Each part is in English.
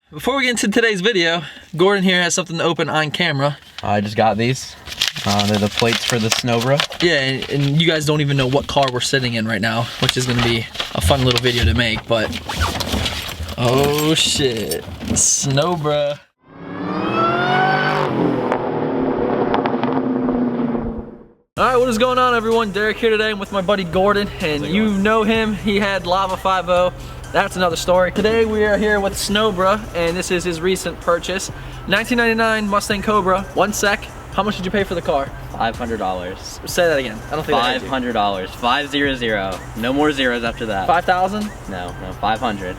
Before we get into today's video, Gordon here has something to open on camera. I just got these. They're the plates for the COBRA. Yeah, and you guys don't even know what car we're sitting in right now, which is gonna be a fun little video to make, but... oh shit, COBRA. Alright, what is going on everyone? Derek here today. I'm with my buddy Gordon, and you know him. He had Lava 5.0. That's another story. Today we are here with COBRA, and this is his recent purchase. 1999 Mustang COBRA. One sec. How much did you pay for the car? $500. Say that again. I don't think $500. 500. No more zeros after that. 5,000? No, 500.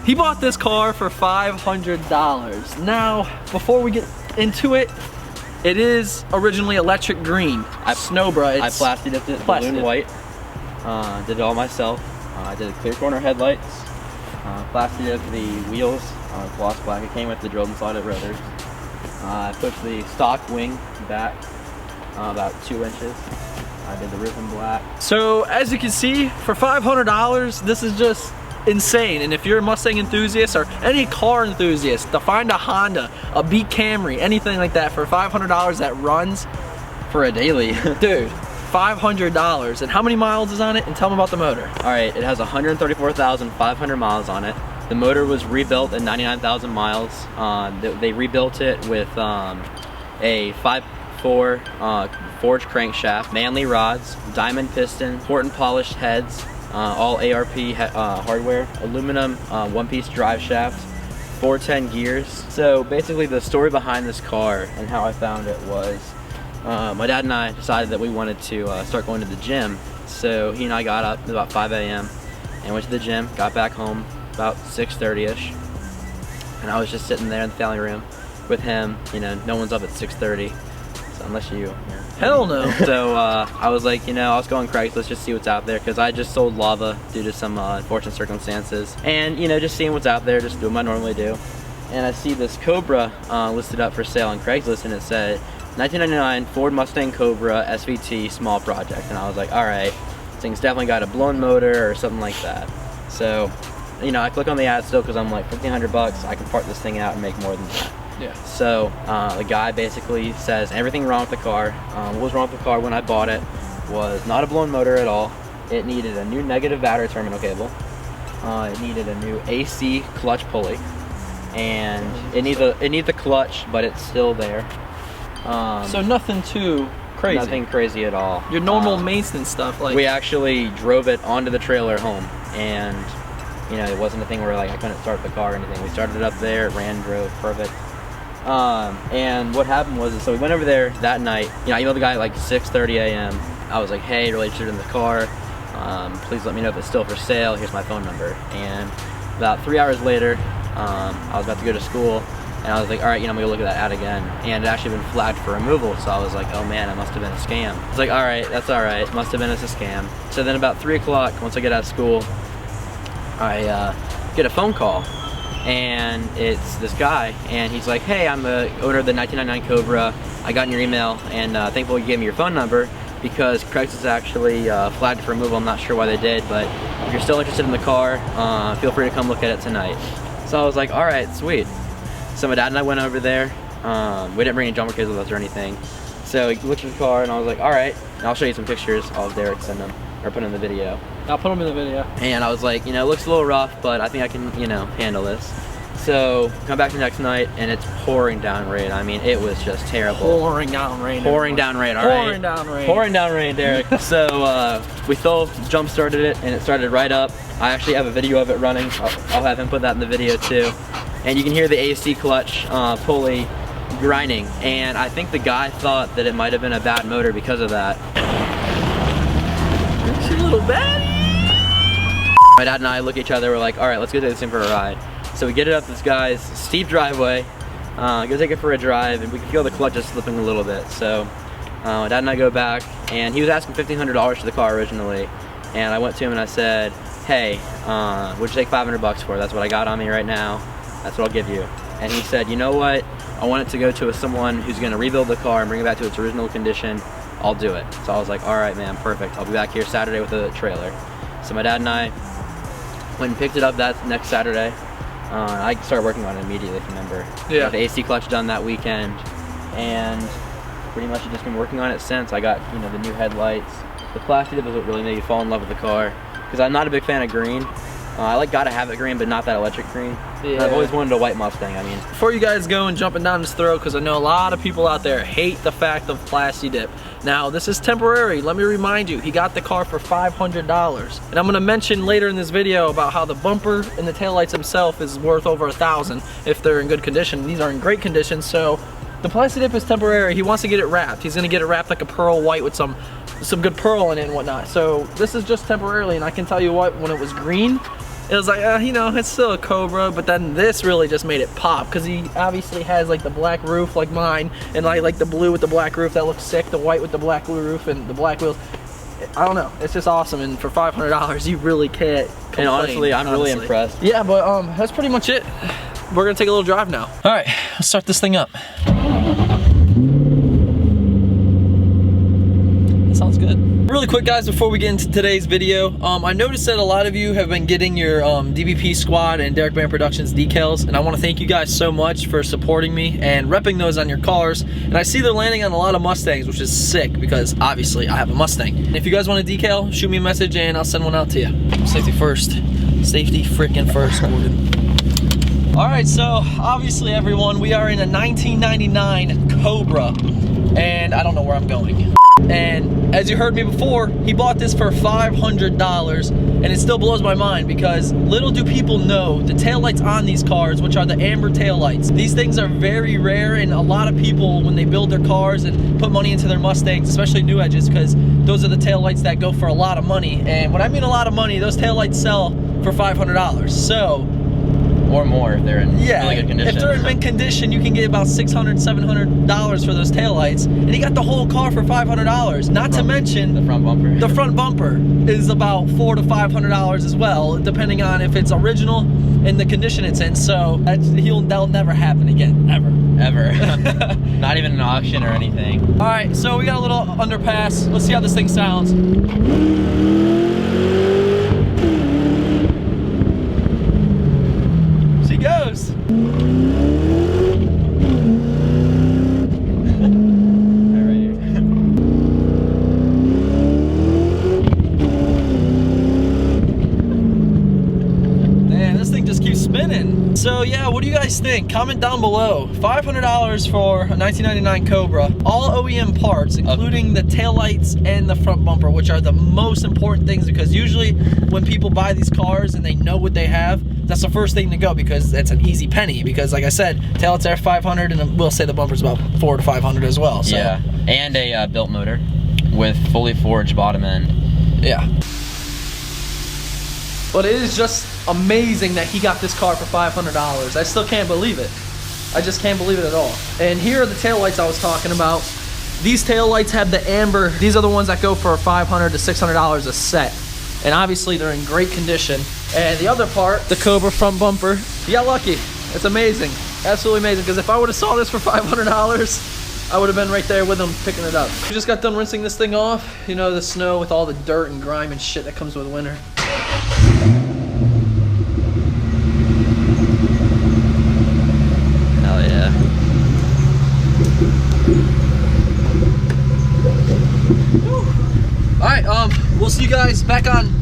He bought this car for $500. Now, before we get into it, it is originally electric green. COBRA. I plasticked it balloon white. Did it all myself. I did clear corner headlights. Plastered the wheels. Gloss black. It came with the drilled and slotted rotors. I pushed the stock wing back about 2 inches. I did the roof in black. So as you can see, for $500, this is just insane. And if you're a Mustang enthusiast or any car enthusiast, to find a Honda, a Beat Camry, anything like that for $500 that runs for a daily. Dude, $500. And how many miles is on it? And tell me about the motor. All right, it has 134,500 miles on it. The motor was rebuilt at 99,000 miles. They rebuilt it with a 5.4 forged crankshaft, manly rods, diamond piston, port and polished heads, all ARP hardware, aluminum one-piece drive shaft, 410 gears. So basically the story behind this car and how I found it was my dad and I decided that we wanted to start going to the gym. So he and I got up at about 5 a.m. and went to the gym, got back home about 6:30ish, and I was just sitting there in the family room with him. You know, no one's up at 6:30, so unless you. Yeah. Hell no. So I was like, you know, I was going Craigslist just see what's out there because I just sold Lava due to some unfortunate circumstances, and you know, just seeing what's out there, just doing what I normally do. And I see this COBRA listed up for sale on Craigslist, and it said 1999 Ford Mustang COBRA SVT small project, and I was like, all right, this thing's definitely got a blown motor or something like that. So, you know, I click on the ad still because I'm like, $1,500, I can part this thing out and make more than that. Yeah. So the guy basically says everything wrong with the car. What was wrong with the car when I bought it was not a blown motor at all. It needed a new negative battery terminal cable. It needed a new AC clutch pulley, and it needs the clutch, but it's still there. So nothing too crazy. Nothing crazy at all. Your normal maintenance stuff, like. We actually drove it onto the trailer home, and you know, it wasn't a thing where like I couldn't start the car or anything. We started it up there, it ran, drove, perfect. And what happened was, so we went over there that night. You know, I emailed the guy at like 6:30 a.m. I was like, hey, really interested in the car. Please let me know if it's still for sale. Here's my phone number. And about 3 hours later, I was about to go to school, and I was like, all right, you know, I'm gonna look at that ad again. And it actually been flagged for removal, so I was like, oh man, it must have been a scam. I was like, all right, that's all right. Must have been a scam. So then about 3 o'clock, once I get out of school, I get a phone call, and it's this guy, and he's like, hey, I'm the owner of the 1999 COBRA. I got in your email, and thankfully you gave me your phone number because Craigslist actually flagged for removal. I'm not sure why they did, but if you're still interested in the car, feel free to come look at it tonight. So I was like, all right, sweet. So my dad and I went over there. We didn't bring any jumper kids with us or anything. So we looked at the car, and I was like, all right, and I'll show you some pictures. I'll have Derek send them, or put them in the video. I'll put them in the video. And I was like, you know, it looks a little rough, but I think I can, you know, handle this. So come back the next night, and it's pouring down rain. I mean, it was just terrible. Pouring down rain. Pouring down rain, all right? Pouring down rain. Pouring down rain, Derek. So we jump started it, and it started right up. I actually have a video of it running. I'll have him put that in the video too. And you can hear the AC clutch pulley grinding. And I think the guy thought that it might have been a bad motor because of that. You little baddie. My dad and I look at each other, we're like, all right, let's go take this thing for a ride. So we get it up this guy's steep driveway, go take it for a drive, and we can feel the clutch just slipping a little bit. So my dad and I go back, and he was asking $1,500 for the car originally. And I went to him and I said, hey, would you take $500 for it? That's what I got on me right now. That's what I'll give you. And he said, you know what? I want it to go to someone who's gonna rebuild the car and bring it back to its original condition. I'll do it. So I was like, all right, man, perfect. I'll be back here Saturday with the trailer. So my dad and I went and picked it up that next Saturday. I started working on it immediately from member. Yeah. Got the AC clutch done that weekend, and pretty much just been working on it since. I got, you know, the new headlights. The plastic was what really made me fall in love with the car, because I'm not a big fan of green. I like gotta have it green, but not that electric green. Yeah. I've always wanted a white Mustang. I mean, before you guys go and jumping down this throat, because I know a lot of people out there hate the fact of Plasti Dip. Now, this is temporary. Let me remind you, he got the car for $500. And I'm gonna mention later in this video about how the bumper and the taillights themselves is worth over $1,000 if they're in good condition. These are in great condition, so the Plasti Dip is temporary. He wants to get it wrapped. He's gonna get it wrapped like a pearl white with some good pearl in it and whatnot. So this is just temporarily, and I can tell you what, when it was green, it was like, you know, it's still a Cobra, but then this really just made it pop, because he obviously has like the black roof like mine, and like the blue with the black roof that looks sick, the white with the black blue roof and the black wheels. I don't know, it's just awesome, and for $500 you really can't complain. And honestly, I'm really impressed. Yeah, but that's pretty much it. We're gonna take a little drive now. All right, let's start this thing up. That sounds good. Really quick, guys, before we get into today's video, I noticed that a lot of you have been getting your DBP Squad and DerekBaranProductions decals, and I want to thank you guys so much for supporting me and repping those on your cars. And I see they're landing on a lot of Mustangs, which is sick, because obviously I have a Mustang. And if you guys want a decal, shoot me a message and I'll send one out to you. Safety first. Safety freaking first, Gordon. All right, so obviously, everyone, we are in a 1999 Cobra, and I don't know where I'm going. And as you heard me before, he bought this for $500, and it still blows my mind, because little do people know the taillights on these cars, which are the amber taillights. These things are very rare, and a lot of people, when they build their cars and put money into their Mustangs, especially new edges, because those are the taillights that go for a lot of money. And when I mean a lot of money, those taillights sell for $500. So, or more if they're in really good condition. If they're in mint condition, you can get about $600, $700 for those taillights. And he got the whole car for $500. Not to mention the front bumper. The front bumper is about $400 to $500 as well, depending on if it's original and the condition it's in. So that'll never happen again, ever. Ever. Not even an auction or anything. All right, so we got a little underpass. Let's see how this thing sounds. Goes. Man, this thing just keeps spinning. So yeah, what do you guys think? Comment down below. $500 for a 1999 Cobra, all OEM parts, including the taillights and the front bumper, which are the most important things, because usually when people buy these cars and they know what they have, that's the first thing to go, because it's an easy penny. Because like I said, taillights are $500, and we'll say the bumper's about $400 to $500 as well. So. Yeah, and a built motor with fully forged bottom end. Yeah. But it is just amazing that he got this car for $500. I still can't believe it. I just can't believe it at all. And here are the taillights I was talking about. These taillights have the amber. These are the ones that go for $500 to $600 a set. And obviously they're in great condition. And the other part, the Cobra front bumper, you got lucky. It's amazing, absolutely amazing. Because if I would have saw this for $500, I would have been right there with him picking it up. We just got done rinsing this thing off. You know, the snow with all the dirt and grime and shit that comes with winter. Hell yeah. All right, we'll see you guys back on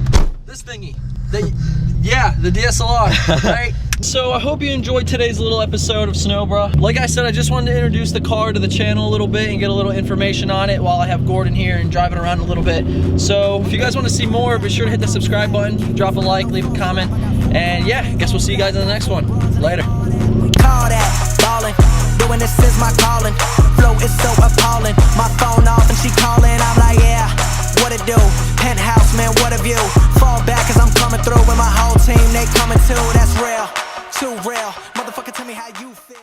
this thingy. The DSLR, right? So I hope you enjoyed today's little episode of Snowbra. Like I said, I just wanted to introduce the car to the channel a little bit and get a little information on it while I have Gordon here and driving around a little bit. So if you guys want to see more, be sure to hit the subscribe button, drop a like, leave a comment, and yeah, I guess we'll see you guys in the next one. Later. Call that ballin', doing this is my calling. Flow is so appalling. My phone off and she calling. I'm like, yeah, what it do? Penthouse, man, what a view. Fall back cause I'm coming through with my whole team. They coming too, that's real, too real. Motherfucker, tell me how you feel.